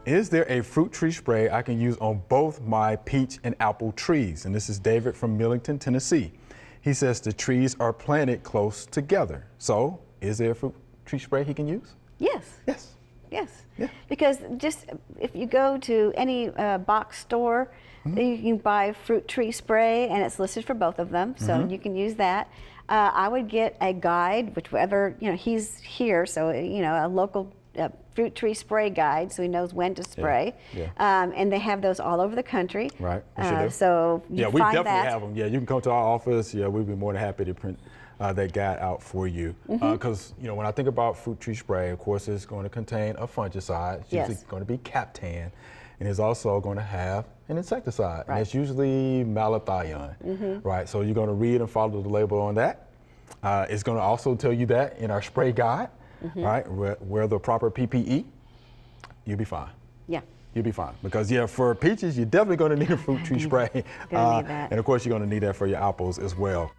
Is there a fruit tree spray I can use on both my peach and apple trees? And this is David from Millington, Tennessee. He says the trees are planted close together. So is there a fruit tree spray he can use? Yes. Yes. Yes. Yeah. Because just if you go to any box store, you can buy fruit tree spray, and it's listed for both of them, so you can use that. I would get a guide, whichever, he's here, so, a local fruit tree spray guide, so he knows when to spray. Yeah. And they have those all over the country. Right. We sure do. So you we find definitely that. have them. Yeah, you can come to our office. Yeah, we'd be more than happy to print that guide out for you. Because when I think about fruit tree spray, of course, it's going to contain a fungicide. It's usually going to be Captan, and it's also going to have an insecticide, and it's usually malathion. Right. So you're going to read and follow the label on that. It's going to also tell you that in our spray guide. Right, wear the proper PPE, you'll be fine. Yeah. You'll be fine. Because for peaches, you're definitely going to need a fruit tree spray. Gonna need that. And of course, you're going to need that for your apples as well.